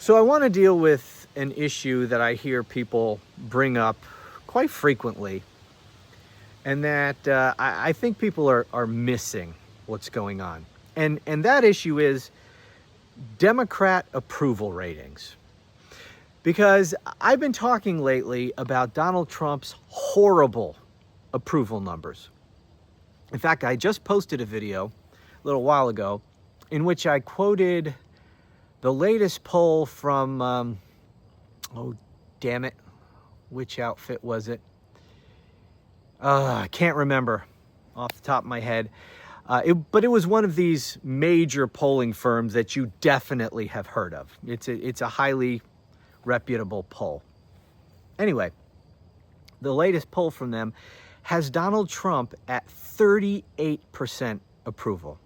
So I want to deal with an issue that I hear people bring up quite frequently, and that I think people are missing what's going on. And that issue is Democrat approval ratings. Because I've been talking lately about Donald Trump's horrible approval numbers. In fact, I just posted a video a little while ago in which I quoted the latest poll from, oh, damn it, which outfit was it? I can't remember off the top of my head. But it was one of these major polling firms that you definitely have heard of. It's a highly reputable poll. Anyway, the latest poll from them has Donald Trump at 38% approval.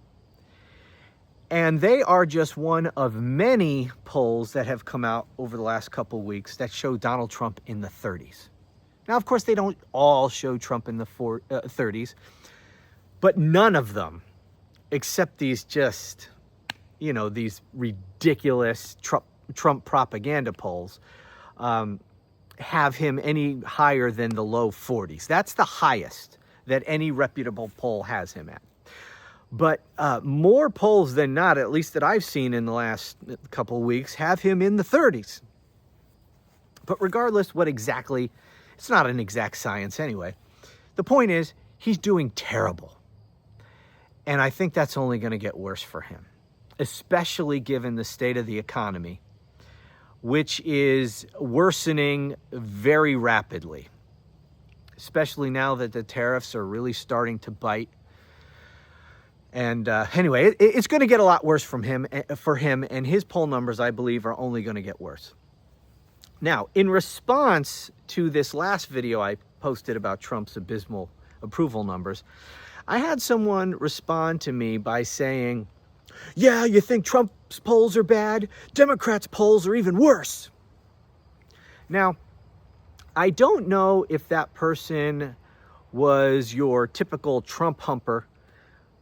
And they are just one of many polls that have come out over the last couple weeks that show Donald Trump in the 30s. Now, of course, they don't all show Trump in the 30s, but none of them, except these just, these ridiculous Trump propaganda polls, have him any higher than the low 40s. That's the highest that any reputable poll has him at. But more polls than not, at least that I've seen in the last couple of weeks, have him in the 30s. But regardless what exactly, it's not an exact science anyway. The point is, he's doing terrible. And I think that's only going to get worse for him, especially given the state of the economy, which is worsening very rapidly, especially now that the tariffs are really starting to bite. And anyway, it's going to get a lot worse for him, and his poll numbers, I believe, are only going to get worse. Now, in response to this last video I posted about Trump's abysmal approval numbers, I had someone respond to me by saying, "Yeah, you think Trump's polls are bad? Democrats' polls are even worse." Now, I don't know if that person was your typical Trump humper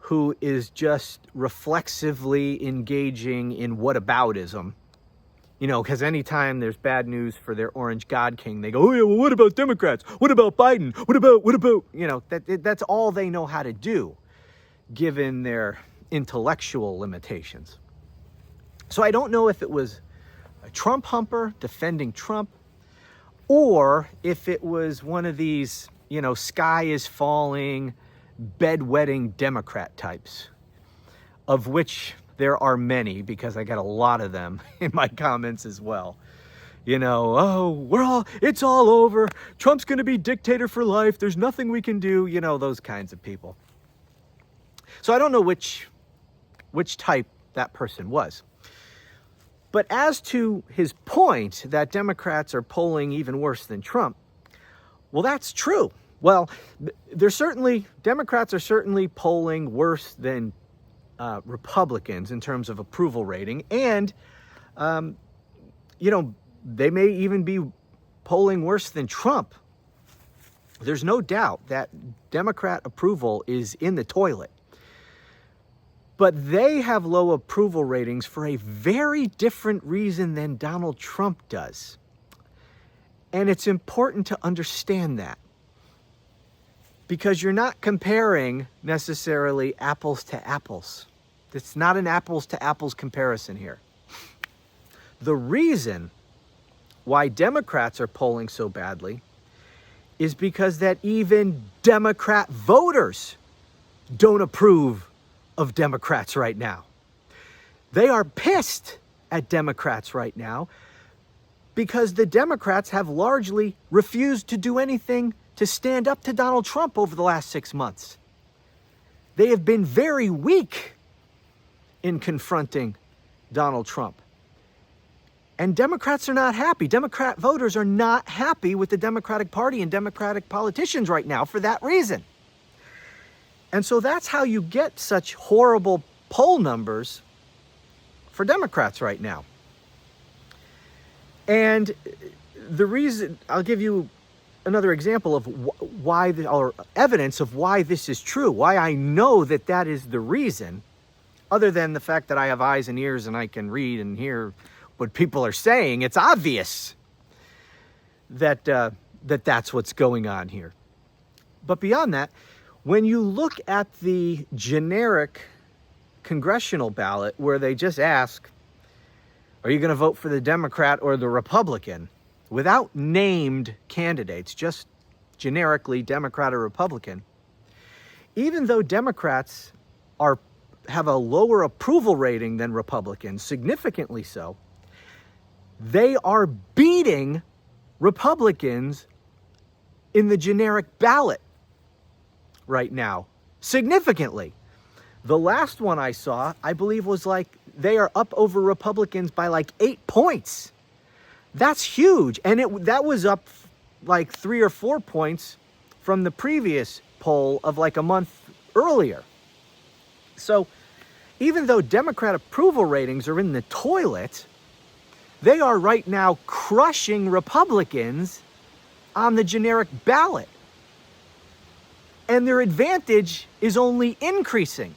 who is just reflexively engaging in whataboutism. Because anytime there's bad news for their orange God king, they go, "Oh yeah, well, what about Democrats? What about Biden? What about?" That's all they know how to do, given their intellectual limitations. So I don't know if it was a Trump humper defending Trump, or if it was one of these, sky is falling, bedwetting Democrat types, of which there are many, because I got a lot of them in my comments as well. "Oh, it's all over. Trump's going to be dictator for life. There's nothing we can do." Those kinds of people. So I don't know which type that person was. But as to his point that Democrats are polling even worse than Trump, well, that's true. Well, Democrats are certainly polling worse than Republicans in terms of approval rating. And, they may even be polling worse than Trump. There's no doubt that Democrat approval is in the toilet. But they have low approval ratings for a very different reason than Donald Trump does. And it's important to understand that, because you're not comparing necessarily apples to apples. It's not an apples to apples comparison here. The reason why Democrats are polling so badly is because that even Democrat voters don't approve of Democrats right now. They are pissed at Democrats right now because the Democrats have largely refused to do anything to stand up to Donald Trump over the last 6 months. They have been very weak in confronting Donald Trump. And Democrats are not happy. Democrat voters are not happy with the Democratic Party and Democratic politicians right now for that reason. And so that's how you get such horrible poll numbers for Democrats right now. And the reason, I'll give you another example of why, or evidence of why this is true, why I know that that is the reason, other than the fact that I have eyes and ears and I can read and hear what people are saying. It's obvious that that's what's going on here. But beyond that, when you look at the generic congressional ballot where they just ask, are you going to vote for the Democrat or the Republican, without named candidates, just generically Democrat or Republican, even though Democrats have a lower approval rating than Republicans, significantly so, they are beating Republicans in the generic ballot right now, significantly. The last one I saw, I believe, was like they are up over Republicans by like 8 points. That's huge. And that was up like 3 or 4 points from the previous poll of like a month earlier. So even though Democrat approval ratings are in the toilet, they are right now crushing Republicans on the generic ballot. And their advantage is only increasing.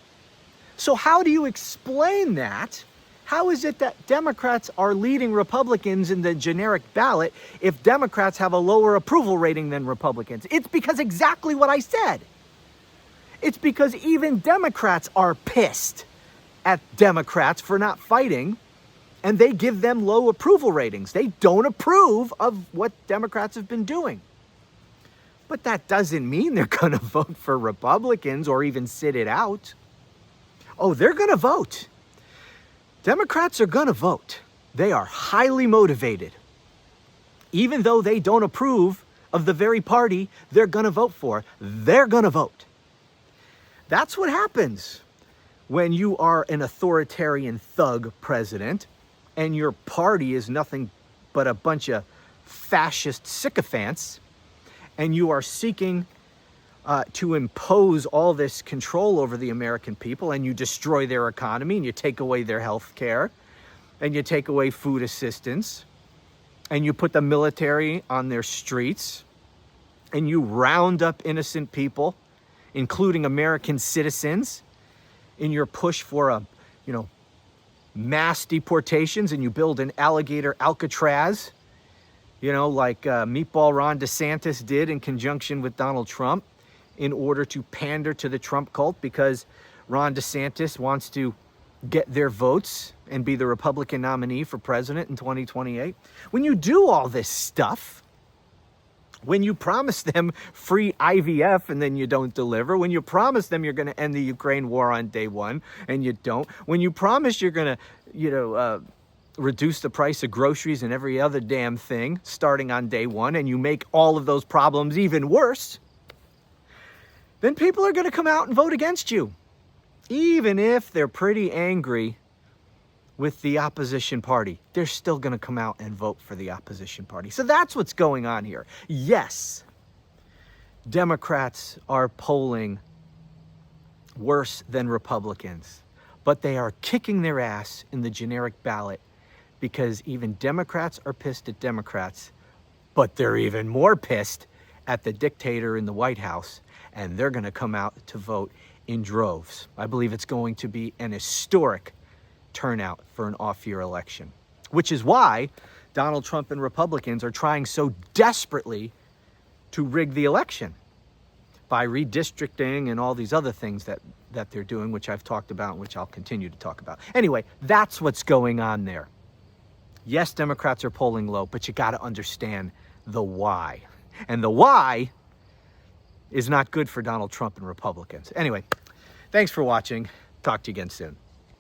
So how do you explain that? How is it that Democrats are leading Republicans in the generic ballot if Democrats have a lower approval rating than Republicans? It's because exactly what I said. It's because even Democrats are pissed at Democrats for not fighting, and they give them low approval ratings. They don't approve of what Democrats have been doing. But that doesn't mean they're going to vote for Republicans or even sit it out. Oh, they're going to vote. Democrats are going to vote. They are highly motivated. Even though they don't approve of the very party they're going to vote for, they're going to vote. That's what happens when you are an authoritarian thug president and your party is nothing but a bunch of fascist sycophants, and you are seeking to impose all this control over the American people, and you destroy their economy, and you take away their health care, and you take away food assistance, and you put the military on their streets, and you round up innocent people, including American citizens, in your push for mass deportations, and you build an alligator Alcatraz, like Meatball Ron DeSantis did in conjunction with Donald Trump, in order to pander to the Trump cult, because Ron DeSantis wants to get their votes and be the Republican nominee for president in 2028. When you do all this stuff, when you promise them free IVF and then you don't deliver, when you promise them you're going to end the Ukraine war on day one and you don't, when you promise you're going to, reduce the price of groceries and every other damn thing starting on day one, and you make all of those problems even worse, then people are going to come out and vote against you, even if they're pretty angry with the opposition party. They're still going to come out and vote for the opposition party. So that's what's going on here. Yes, Democrats are polling worse than Republicans, but they are kicking their ass in the generic ballot, because even Democrats are pissed at Democrats, but they're even more pissed at the dictator in the White House, and they're going to come out to vote in droves. I believe it's going to be an historic turnout for an off-year election, which is why Donald Trump and Republicans are trying so desperately to rig the election by redistricting and all these other things that they're doing, which I've talked about and which I'll continue to talk about. Anyway, that's what's going on there. Yes, Democrats are polling low, but you got to understand the why. And the why is not good for Donald Trump and Republicans. Anyway, thanks for watching. Talk to you again soon.